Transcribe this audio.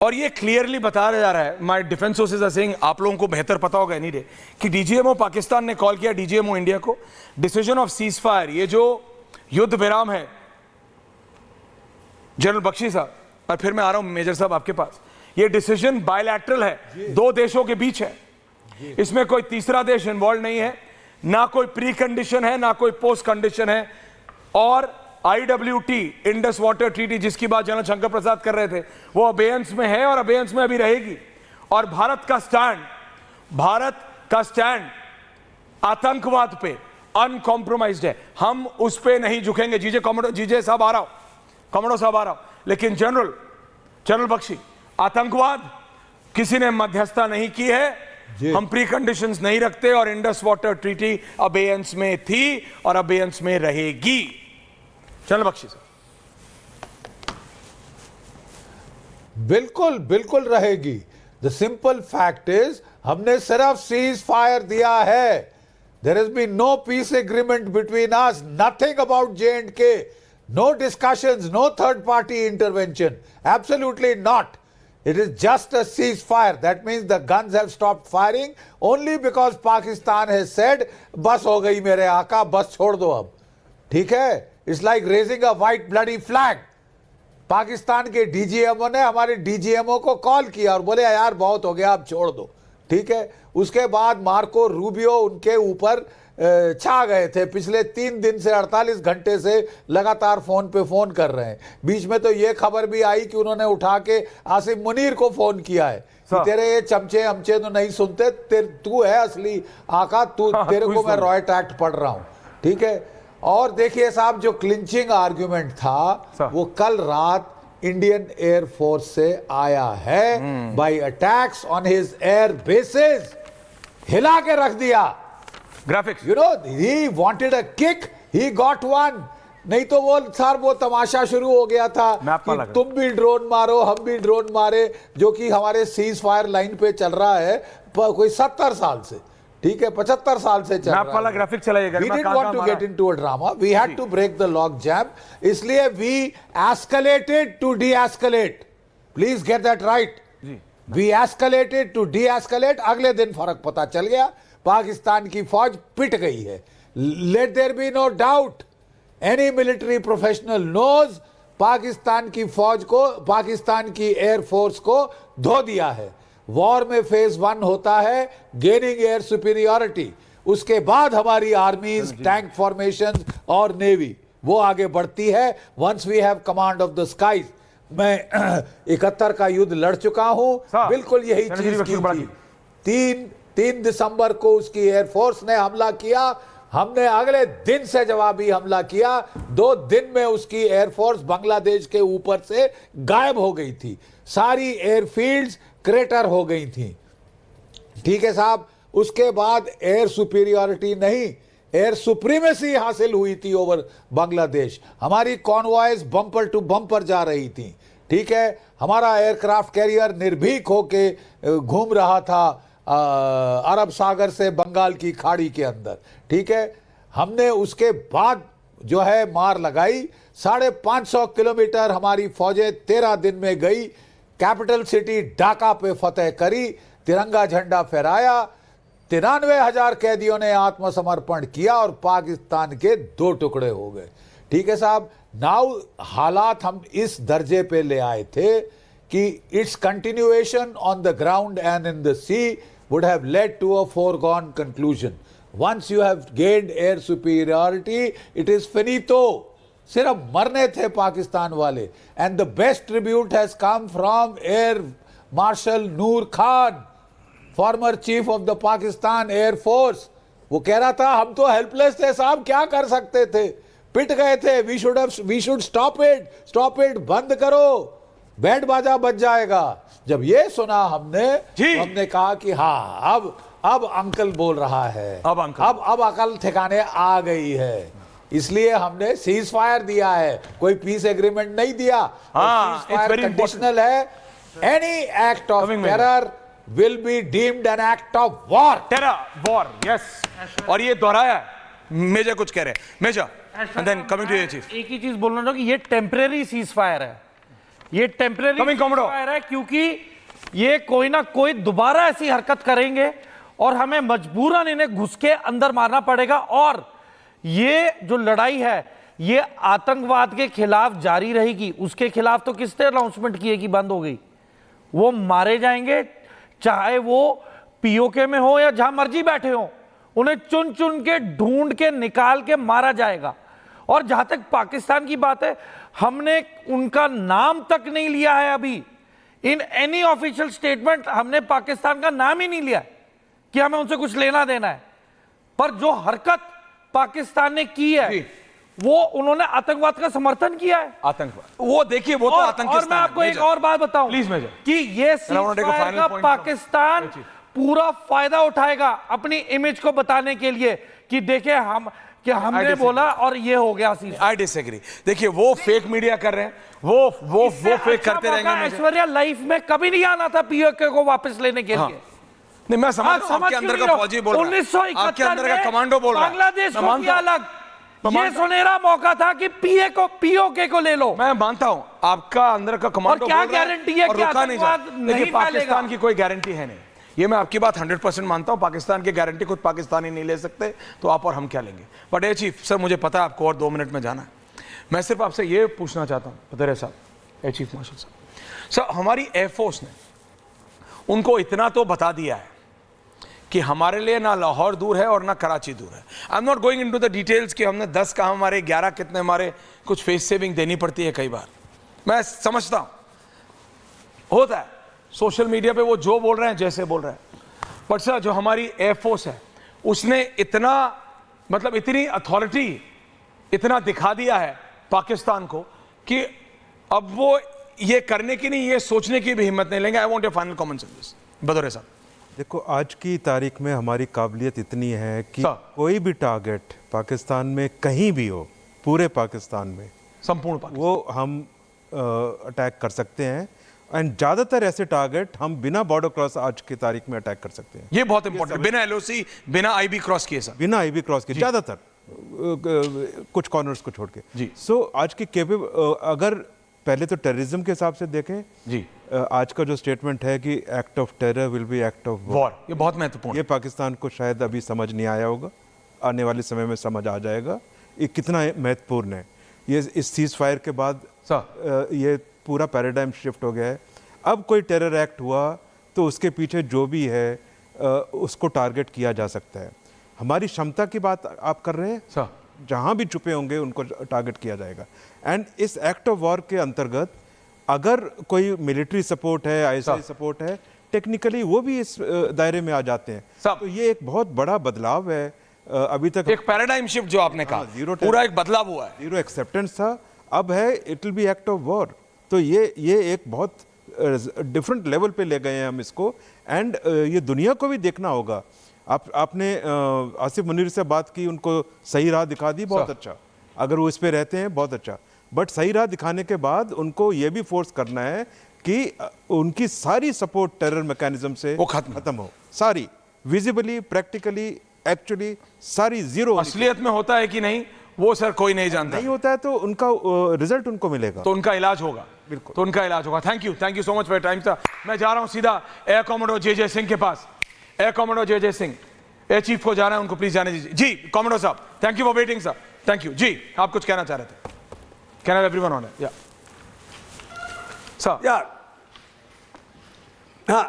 और ये क्लियरली बताया जा रहा है, my defence sources are saying, आप लोगों को बेहतर पता होगा एनी डे, कि डीजीएमओ पाकिस्तान ने कॉल किया डीजीएमओ इंडिया को, डिसीजन ऑफ सीज फायर, ये जो युद्ध विराम है जनरल बख्शी साहब, और फिर मैं आ रहा हूं मेजर साहब आपके पास, ये डिसीजन बायलैटरल है, दो देशों के बीच है, इसमें कोई तीसरा देश इन्वॉल्व नहीं है, ना कोई प्री कंडीशन है ना कोई पोस्ट कंडीशन है। और IWT इंडस वाटर ट्रीटी जिसकी बात जनरल शंकर प्रसाद कर रहे थे, वो अबेयंस में है और अबेयंस में अभी रहेगी। और भारत का स्टैंड आतंकवाद पे अनकॉम्प्रोमाइज्ड है, हम उस पे नहीं झुकेंगे। जीजे साहब आ रहा हूं, कमरो साहब आ रहा हूं, लेकिन जनरल बख्शी, आतंकवाद किसी ने मध्यस्थता नहीं की है, हम प्री कंडीशंस नहीं रखते, और इंडस वाटर ट्रीटी अबेयंस में थी और अबेयंस में रहेगी। जनरल बख्शी साहब। बिल्कुल बिल्कुल रहेगी। द सिंपल फैक्ट इज हमने सिर्फ सीज फायर दिया है। There has been no peace agreement between us, nothing about J&K, no discussions, no third party intervention, absolutely not. It is just a ceasefire. That means the guns have stopped firing only because Pakistan has said, बस हो गई मेरे आका, बस छोड़ दो अब. ठीक है? It's like raising a white bloody flag. Pakistan के डीजीएमओ ने हमारे डीजीएमओ को कॉल किया और बोले यार बहुत हो गया, अब छोड़ दो. ठीक है? उसके बाद मार्को रूबियो उनके ऊपर छा गए थे, पिछले 3 दिन से 48 घंटे से लगातार फोन पे फोन कर रहे हैं. बीच में तो ये खबर भी आई कि उन्होंने उठा के आसिफ मुनीर को फोन किया है कि तेरे ये चमचे हमचे तो नहीं सुनते, तू है असली आका, तेरे को मैं रॉयट एक्ट पढ़ रहा हूं. ठीक है? और देखिए साहब, जो क्लिंचिंग आर्ग्यूमेंट था वो कल रात इंडियन एयर फोर्स से आया है. By attacks on his air bases, हिला के रख दिया. Graphics, you know, he wanted a kick, he got one. नहीं तो वो तमाशा शुरू हो गया था कि तुम भी ड्रोन मारो हम भी ड्रोन मारे, जो कि हमारे सीज फायर लाइन पे चल रहा है कोई 70 साल से. ठीक है, 75 साल से चल रहा है. Graphic चलाइएगा. We didn't want to get into a drama. We had to break the log jam. इसलिए we escalated to de-escalate. Please get that right. We escalated to de-escalate. अगले दिन फर्क पता चल गया, पाकिस्तान की फौज पिट गई है. Let there be no doubt, any military professional knows Pakistan की फौज को, पाकिस्तान की एयरफोर्स को धो दिया है. वॉर में फेज 1 होता है गेनिंग एयर सुपीरियरिटी, उसके बाद हमारी आर्मीज, टैंक फॉर्मेशन और नेवी वो आगे बढ़ती है. Once we have command of the skies. मैं 71 का युद्ध लड़ चुका हूं, बिल्कुल यही चीज की थी. 3 दिसंबर को उसकी एयरफोर्स ने हमला किया, हमने अगले दिन से जवाबी हमला किया. 2 दिन में उसकी एयरफोर्स बांग्लादेश के ऊपर से गायब हो गई थी. सारी एयरफील्ड्स क्रेटर हो गई थी. ठीक है साहब? उसके बाद एयर सुपीरियरिटी नहीं, एयर सुप्रीमेसी हासिल हुई थी ओवर बांग्लादेश. हमारी कॉन्वॉयज बम्पर टू बम्पर जा रही थी. ठीक है? हमारा एयरक्राफ्ट कैरियर निर्भीक होके घूम रहा था अरब सागर से बंगाल की खाड़ी के अंदर. ठीक है? हमने उसके बाद जो है मार लगाई. 550 किलोमीटर हमारी फौजें 13 दिन में गई, कैपिटल सिटी ढाका पे फतेह करी, तिरंगा झंडा फहराया, 93,000 कैदियों ने आत्मसमर्पण किया और पाकिस्तान के 2 टुकड़े हो गए. ठीक है साहब? नाउ हालात हम इस दर्जे पे ले आए थे कि it's continuation on the ground and in the sea would have led to a foregone conclusion. Once you have gained air superiority, it is finito. सिर्फ मरने थे पाकिस्तान वाले. And the best tribute has come from Air Marshal Noor Khan, former chief of the Pakistan Air Force. वो कह रहा था हम तो हेल्पलेस थे साहब, क्या कर सकते थे, पिट गए थे. we should stop it, बंद करो, बैंड बाजा बज जाएगा. जब ये सुना हमने तो हमने कहा कि हाँ अब अंकल बोल रहा है, अब अकल ठिकाने आ गई है. इसलिए हमने सीज फायर दिया है, कोई पीस एग्रीमेंट नहीं दिया. सीज फायर कंडीशनल है. Any act of terror will be deemed an act of war. War, yes. और ये दोहराया मेजर कुछ कह रहे हैं. Major, and then coming to your chief. एक ही चीज बोलना चाहूँ कि ये टेम्परेरी सीज फायर है. ये टेम्परेरी Coming, Commodore. है, क्योंकि ये कोई ना कोई दोबारा ऐसी हरकत करेंगे और हमें मजबूरन इन्हें घुस के अंदर मारना पड़ेगा। और ये जो लड़ाई है ये आतंकवाद के खिलाफ जारी रहेगी। उसके खिलाफ तो किसने अनाउंसमेंट की है कि बंद हो गई? वो मारे जाएंगे, चाहे वो पीओके में हो या जहां मर्जी बैठे हो, उन्हें चुन चुन के ढूंढ के निकाल के मारा जाएगा। और जहां तक पाकिस्तान की बात है, हमने उनका नाम तक नहीं लिया है अभी इन एनी ऑफिशियल स्टेटमेंट। हमने पाकिस्तान का नाम ही नहीं लिया कि हमें उनसे कुछ लेना देना है। पर जो हरकत पाकिस्तान ने की है वो उन्होंने आतंकवाद का समर्थन किया है। आतंकवाद वो देखिए, वो तो आतंकी। और मैं आपको एक और बात बताऊं प्लीज मेजर, कि ये सीज़फायर का पाकिस्तान पूरा फायदा उठाएगा अपनी इमेज को बताने के लिए कि देखे हमने बोला और ये हो गया। I disagree. देखिए वो फेक मीडिया कर रहे हैं, वो फेक करते रहेंगे। ऐश्वर्या लाइफ में कभी नहीं आना था पीओके को वापस लेने के लिए। नहीं, मैं समझ आपके अंदर का फौजी बोल रहा है, 1971 आपके अंदर का कमांडो बोल रहा है। बांग्लादेश को किया अलग, ये सुनहरा मौका था कि पीओके को ले लो। मैं मानता हूं आपका अंदर का कमांडो, और क्या गारंटी है कि आतंकवाद नहीं पाकिस्तान की कोई गारंटी है नहीं। ये मैं आपकी बात 100% मानता हूं। पाकिस्तान की गारंटी खुद पाकिस्तानी नहीं ले सकते, तो आप और हम क्या लेंगे। बट ए चीफ सर, मुझे पता है आपको और 2 मिनट में जाना है। मैं सिर्फ आपसे ये पूछना चाहता हूं पदरे साहब, ए चीफ मार्शल साहब, सर हमारी एयरफोर्स ने उनको इतना तो बता दिया है कि हमारे लिए ना लाहौर दूर है और ना कराची दूर है। I am not going into the details कि हमने 10 कहा, हमारे 11 कितने, हमारे कुछ फेस सेविंग देनी पड़ती है कई बार। मैं समझता हूं, होता है सोशल मीडिया पे वो जो बोल रहे हैं जैसे बोल रहे हैं। बट सर जो हमारी एयरफोर्स है उसने इतना, मतलब इतनी अथॉरिटी, इतना दिखा दिया है पाकिस्तान को कि अब वो ये करने की नहीं, ये सोचने की भी हिम्मत नहीं लेंगे। I want a final comments on this, Bhadauria साहब। देखो, आज की तारीख में हमारी काबिलियत इतनी है कि कोई भी टारगेट पाकिस्तान में कहीं भी हो, पूरे पाकिस्तान में, संपूर्ण पाकिस्तान, वो हम अटैक कर सकते हैं। एंड ज़्यादातर ऐसे टारगेट हम बिना बॉर्डर क्रॉस आज की तारीख में अटैक कर सकते हैं। ये बहुत इंपॉर्टेंट, बिना एलओसी, बिना आईबी क्रॉस किए सर, बिना आईबी क्रॉस किए ज़्यादातर, कुछ कॉर्नर्स को छोड़ के जी। सो आज की अगर पहले तो टेररिज्म के हिसाब से देखें जी, आज का जो स्टेटमेंट है कि act of terror will B act of war, ये बहुत महत्वपूर्ण, ये पाकिस्तान को शायद अभी समझ नहीं आया होगा, आने वाले समय में समझ आ जाएगा ये कितना महत्वपूर्ण है। ये इस सीज फायर के बाद ये पूरा पैराडाइम शिफ्ट हो गया है। अब कोई टेरर एक्ट हुआ तो उसके पीछे जो भी है उसको टारगेट किया जा सकता है। हमारी क्षमता की बात आप कर रहे हैं सर, जहाँ भी छुपे होंगे उनको टारगेट किया जाएगा। एंड इस एक्ट ऑफ वॉर के अंतर्गत अगर कोई मिलिट्री सपोर्ट है, आईएसआई सपोर्ट है, टेक्निकली वो भी इस दायरे में आ जाते हैं। तो ये एक बहुत बड़ा बदलाव है। अभी तक एक पैराडाइम शिफ्ट जो आपने कहा, पूरा एक बदलाव हुआ है। जीरो एक्सेप्टेंस था, अब है it will be act of war. तो ये एक बहुत डिफरेंट लेवल पे ले गए हैं हम इसको। एंड ये दुनिया को भी देखना होगा। आपने आसिफ मुनीर से बात की, उनको सही राह दिखा दी, बहुत अच्छा। अगर वो इस पे रहते हैं बहुत अच्छा, बट सही राह दिखाने के बाद उनको ये भी फोर्स करना है कि उनकी सारी सपोर्ट टेरर मैकेनिज्म से वो खत्म हो, सारी विजिबली, प्रैक्टिकली, एक्चुअली सारी जीरो। असलियत में होता है कि नहीं वो सर कोई नहीं जानता। नहीं होता है तो उनका रिजल्ट उनको मिलेगा, तो उनका इलाज होगा, बिल्कुल तो उनका इलाज होगा। Thank you so much for time sir. मैं जा रहा हूं सीधा एयर कॉमोडोर जे सिंह के पास। Air commodore J Singh, air chief को जाना है, उनको प्लीज जाने दीजिए। जी कॉमोडोर साहब, thank you for waiting sir, thank you. जी आप कुछ कहना चाह रहे थे? Can I have everyone on it? या सर, हाँ,